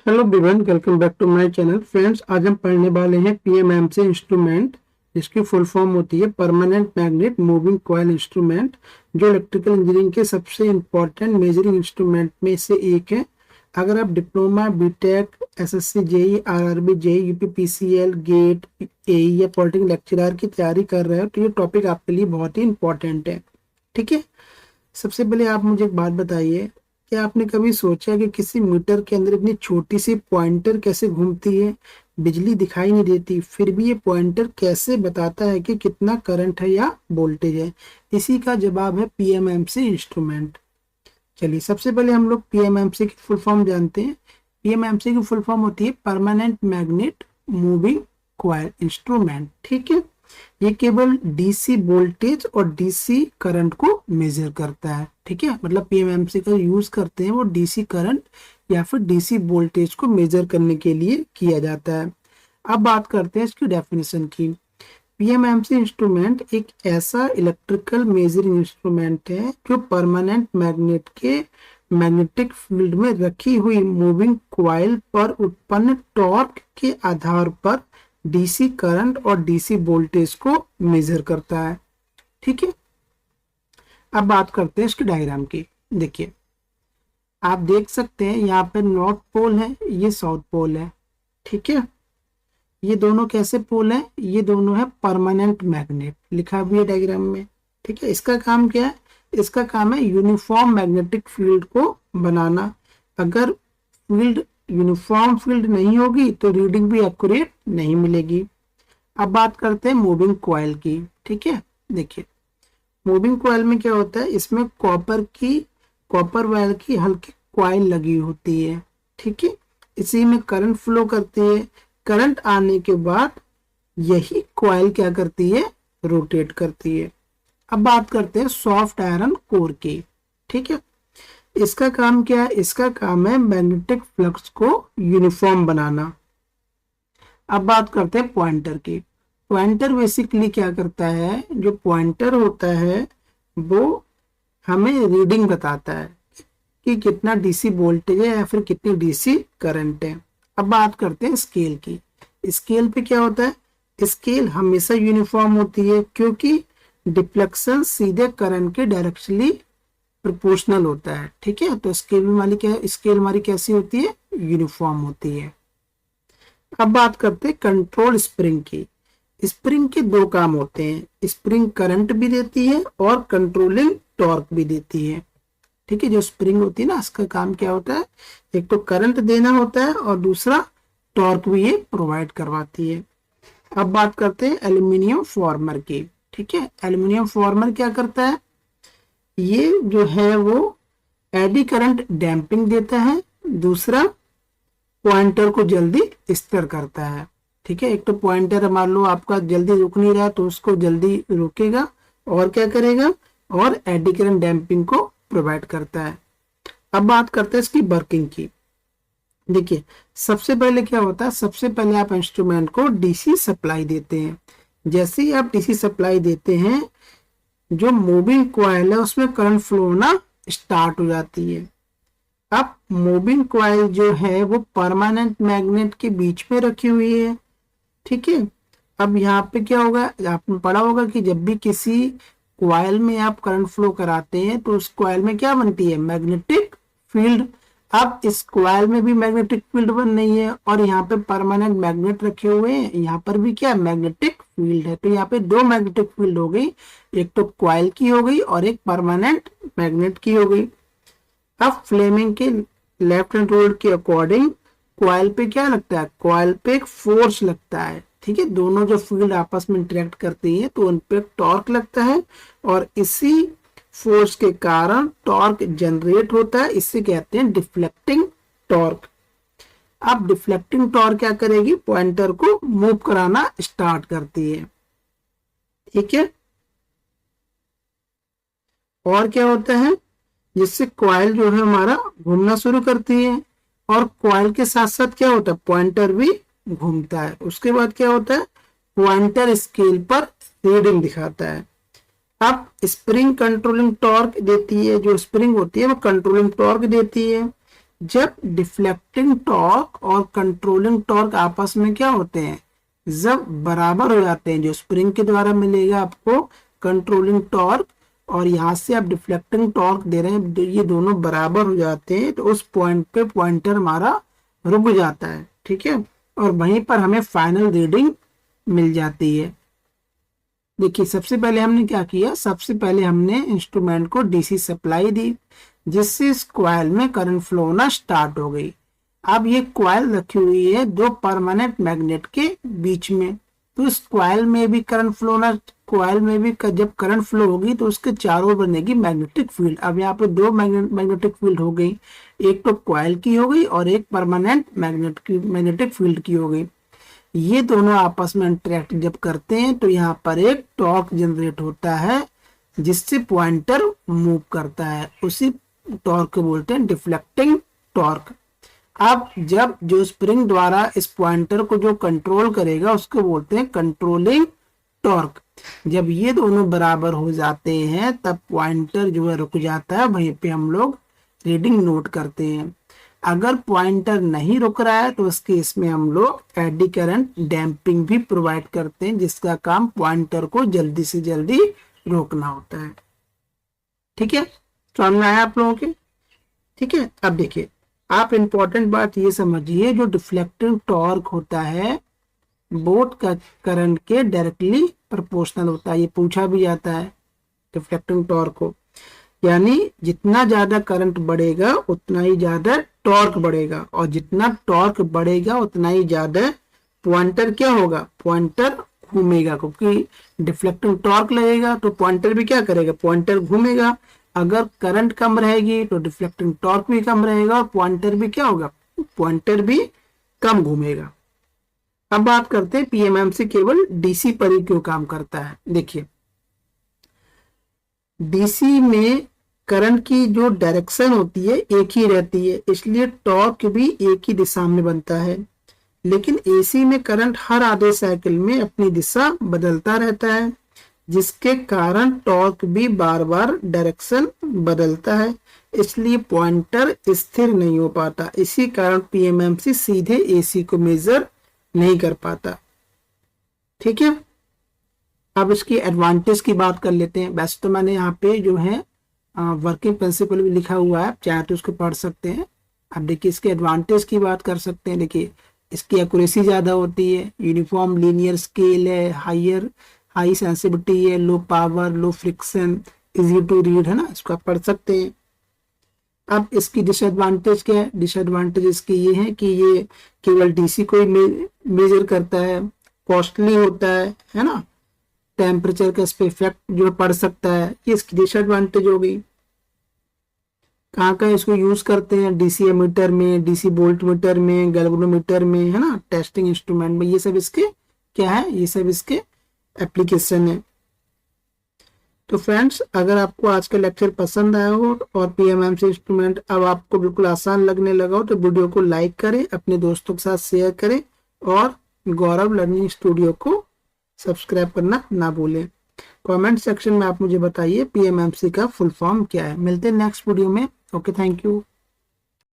Hello everyone, welcome back to my channel. Friends, आज हम पढ़ने वाले हैं पीएमएमसी इंस्ट्रूमेंट, जिसकी फुल फॉर्म होती है permanent magnet moving coil instrument, जो इलेक्ट्रिकल इंजीनियरिंग के सबसे इंपॉर्टेंट मेजरिंग इंस्ट्रूमेंट में से एक है। अगर आप diploma, B Tech, SSC, JE, RRB, JE, UPPCL, GATE, AE या पॉलिटेक्निक लेक्चरर की तैयारी कर रहे हो तो ये टॉपिक आपके लिए बहुत ही इंपॉर्टेंट है। ठीक है। सबसे पहले आप मुझे एक बात बताइए, क्या आपने कभी सोचा कि किसी मीटर के अंदर इतनी छोटी सी पॉइंटर कैसे घूमती है? बिजली दिखाई नहीं देती, फिर भी ये पॉइंटर कैसे बताता है कि कितना करंट है या वोल्टेज है? इसी का जवाब है पीएमएमसी इंस्ट्रूमेंट। चलिए, सबसे पहले हम लोग पीएमएमसी की फुल फॉर्म जानते हैं। पीएमएमसी की फुल फॉर्म होती है permanent magnet moving coil instrument. ठीक है। ये केवल डीसी वोल्टेज और डीसी करंट को मेजर करता है। ठीक है, मतलब पीएमएमसी का यूज करते हैं वो डीसी करंट या फिर डीसी वोल्टेज को मेजर करने के लिए किया जाता है। अब बात करते हैं इसकी डेफिनेशन की। पीएमएमसी इंस्ट्रूमेंट एक ऐसा इलेक्ट्रिकल मेजरिंग इंस्ट्रूमेंट है जो परमानेंट मैग्नेट के मैग्नेटिक फील्ड में रखी हुई मूविंग कॉइल पर उत्पन्न टॉर्क के आधार पर डीसी करंट और डीसी वोल्टेज को मेजर करता है। ठीक है। अब बात करते हैं इसके डायग्राम की। देखिए, आप देख सकते हैं यहाँ पे नॉर्थ पोल है, ये साउथ पोल है। ठीक है। ये दोनों कैसे पोल है? ये दोनों है परमानेंट मैग्नेट, लिखा भी है डायग्राम में। ठीक है। इसका काम क्या है? इसका काम है यूनिफॉर्म मैग्नेटिक फील्ड को बनाना। अगर फील्ड यूनिफॉर्म फील्ड नहीं होगी तो रीडिंग भी एक्यूरेट नहीं मिलेगी। अब बात करते हैं मूविंग कॉइल की। ठीक है। देखिए, मूविंग कॉइल में क्या होता है, इसमें कॉपर वायर की हल्की कॉइल लगी होती है। ठीक है। इसी में करंट फ्लो करती है। करंट आने के बाद यही कॉइल क्या करती है? रोटेट करती है। अब बात करते हैं सॉफ्ट आयरन कोर की। ठीक है। इसका काम क्या है? इसका काम है मैग्नेटिक फ्लक्स को यूनिफॉर्म बनाना। अब बात करते हैं पॉइंटर की। पॉइंटर बेसिकली क्या करता है? जो पॉइंटर होता है वो हमें रीडिंग बताता है कि कितना डीसी वोल्टेज है या फिर कितनी डीसी करंट है। अब बात करते हैं स्केल की। स्केल पे क्या होता है? स्केल हमेशा यूनिफॉर्म होती है क्योंकि डिफ्लेक्शन सीधे करंट के डायरेक्शनली प्रोपोर्शनल होता है। ठीक है। तो स्केल हमारी कैसी होती है? यूनिफॉर्म होती है। अब बात करते हैं कंट्रोल स्प्रिंग की। स्प्रिंग के दो काम होते हैं, स्प्रिंग करंट भी देती है और कंट्रोलिंग टॉर्क भी देती है। ठीक है। जो स्प्रिंग होती है ना, इसका काम क्या होता है? एक तो करंट देना होता है और दूसरा टॉर्क भी ये प्रोवाइड करवाती है। अब बात करते हैं एल्यूमिनियम फॉर्मर की। ठीक है। एल्यूमिनियम फॉर्मर क्या करता है? ये जो है वो एडी करंट डैम्पिंग देता है, दूसरा पॉइंटर को जल्दी स्थिर करता है। ठीक है। एक तो पॉइंटर मान लो आपका जल्दी रुक नहीं रहा तो उसको जल्दी रोकेगा, और क्या करेगा? और एडी करंट डैम्पिंग को प्रोवाइड करता है। अब बात करते हैं इसकी वर्किंग की। देखिए, सबसे पहले क्या होता है? सबसे पहले आप इंस्ट्रूमेंट को डीसी सप्लाई देते हैं। जैसे ही आप डीसी सप्लाई देते हैं, जो मूविंग कॉइल है उसमें करंट फ्लो होना स्टार्ट हो जाती है। अब मूविंग कॉइल जो है वो परमानेंट मैग्नेट के बीच में रखी हुई है। ठीक है। अब यहाँ पे क्या होगा? आपने पढ़ा होगा कि जब भी किसी कॉइल में आप करंट फ्लो कराते हैं तो उस कॉइल में क्या बनती है? Magnetic field. अब इस कॉइल में भी मैग्नेटिक फील्ड बन रही है और यहाँ पे परमानेंट मैग्नेट रखे हुए हैं, यहाँ पर भी क्या मैग्नेटिक फील्ड है। तो यहाँ पे दो मैग्नेटिक फील्ड हो गई, एक तो कॉइल की हो गई और एक परमानेंट मैग्नेट की हो गई। अब फ्लेमिंग के लेफ्ट हैंड रूल के अकॉर्डिंग कॉइल पे क्या लगता है? कॉइल पे एक फोर्स लगता है। ठीक है। दोनों जो फील्ड आपस में इंटरेक्ट करती है तो उन पे टॉर्क लगता है और इसी फोर्स के कारण टॉर्क जनरेट होता है। इसे कहते हैं डिफ्लेक्टिंग टॉर्क। अब डिफ्लेक्टिंग टॉर्क क्या करेगी? पॉइंटर को मूव कराना स्टार्ट करती है। ठीक है। और क्या होता है? जिससे कॉइल जो है हमारा घूमना शुरू करती है और कॉइल के साथ साथ क्या होता है? पॉइंटर भी घूमता है। उसके बाद क्या होता है? पॉइंटर स्केल पर रीडिंग दिखाता है। अब स्प्रिंग कंट्रोलिंग टॉर्क देती है, जो स्प्रिंग होती है वो कंट्रोलिंग टॉर्क देती है। जब डिफ्लेक्टिंग टॉर्क और कंट्रोलिंग टॉर्क आपस में क्या होते हैं, जब बराबर हो जाते हैं, जो स्प्रिंग के द्वारा मिलेगा आपको कंट्रोलिंग टॉर्क और यहाँ से आप डिफ्लेक्टिंग टॉर्क दे रहे हैं, ये दोनों बराबर हो जाते हैं, तो उस पॉइंट पे पॉइंटर हमारा रुक जाता है। ठीक है, और वहीं पर हमें फाइनल रीडिंग मिल जाती है। देखिए सबसे पहले हमने क्या किया, सबसे पहले हमने इंस्ट्रूमेंट को डीसी सप्लाई दी, जिससे इस कॉइल में करंट फ्लो होना स्टार्ट हो गई। अब ये कॉइल रखी हुई है दो परमानेंट मैग्नेट के बीच में, तो इस कॉइल में भी करंट फ्लो होना, कॉइल में भी जब करंट फ्लो होगी तो उसके चारों ओर बनेगी मैग्नेटिक फील्ड। अब यहाँ पे दो मैग्नेटिक फील्ड हो गई, एक तो कॉइल की हो गई और एक परमानेंट मैग्नेटिक फील्ड की हो गई। ये दोनों आपस में इंटरेक्ट जब करते हैं तो यहाँ पर एक टॉर्क जनरेट होता है, जिससे पॉइंटर मूव करता है, उसी टॉर्क को बोलते हैं डिफ्लेक्टिंग टॉर्क। अब जब जो स्प्रिंग द्वारा इस पॉइंटर को जो कंट्रोल करेगा उसको बोलते हैं कंट्रोलिंग टॉर्क। जब ये दोनों बराबर हो जाते हैं तब पॉइंटर जो है रुक जाता है, वहीं पे हम लोग रीडिंग नोट करते हैं। अगर पॉइंटर नहीं रुक रहा है तो उस केस में हम लोग एडी करंट डैम्पिंग भी प्रोवाइड करते हैं, जिसका काम पॉइंटर को जल्दी से जल्दी रोकना होता है। ठीक है, समझ में आया आप लोगों के? ठीक है, अब देखिए आप इंपॉर्टेंट बात ये समझिए, जो डिफ्लेक्टिंग टॉर्क होता है बोट का करंट के डायरेक्टली प्रोपोर्शनल होता है। ये पूछा भी जाता है डिफ्लेक्टिंग टॉर्क को, यानी जितना ज्यादा करंट बढ़ेगा उतना ही ज्यादा टॉर्क बढ़ेगा, और जितना टॉर्क बढ़ेगा उतना ही ज्यादा पॉइंटर क्या होगा, पॉइंटर घूमेगा, क्योंकि डिफ्लेक्टिंग टॉर्क लगेगा तो पॉइंटर भी क्या करेगा, पॉइंटर घूमेगा। अगर करंट कम रहेगी तो डिफ्लेक्टिंग टॉर्क भी कम रहेगा और पॉइंटर भी क्या होगा, पॉइंटर भी कम घूमेगा। अब बात करते हैं पीएमएमसी केवल डीसी पर ही क्यों काम करता है। देखिए डीसी में करंट की जो डायरेक्शन होती है एक ही रहती है, इसलिए टॉर्क भी एक ही दिशा में बनता है। लेकिन एसी में करंट हर आधे साइकिल में अपनी दिशा बदलता रहता है, जिसके कारण टॉर्क भी बार बार डायरेक्शन बदलता है, इसलिए पॉइंटर स्थिर नहीं हो पाता। इसी कारण पीएमएमसी सीधे एसी को मेजर नहीं कर पाता। ठीक है, अब इसकी एडवांटेज की बात कर लेते हैं। वैसे तो मैंने यहाँ पे जो है वर्किंग प्रिंसिपल भी लिखा हुआ है, आप चाहे तो उसको पढ़ सकते हैं। अब देखिए इसके एडवांटेज की बात कर सकते हैं। देखिए इसकी एक्यूरेसी ज्यादा होती है, यूनिफॉर्म लीनियर स्केल है, हाई सेंसिटिविटी है, low power, low friction, easy to read, है ना, इसको आप पढ़ सकते हैं। अब इसकी डिसएडवांटेज क्या है, डिसएडवांटेज इसकी ये है कि ये केवल डीसी को ही मेजर करता है, कॉस्टली होता है ना, टेम्परेचर का इस पे इफेक्ट जो पड़ सकता है, ये इसकी डिसएडवांटेज हो गई। कहाँ कहाँ इसको यूज करते हैं, डीसी एमीटर में, डीसी वोल्ट मीटर में, गैल्वेनोमीटर में, है ना, टेस्टिंग इंस्ट्रूमेंट में, ये सब इसके क्या है, ये सब इसके एप्लीकेशन है। तो फ्रेंड्स अगर आपको आज का लेक्चर पसंद आया हो और पीएमएमसी इंस्ट्रूमेंट अब आपको बिल्कुल आसान लगने लगा हो तो वीडियो को लाइक करें, अपने दोस्तों के साथ शेयर करें और गौरव लर्निंग स्टूडियो को सब्सक्राइब करना ना भूलें। कमेंट सेक्शन में आप मुझे बताइए पीएमएमसी का फुल फॉर्म क्या है। मिलते हैं नेक्स्ट वीडियो में। Okay, thank you.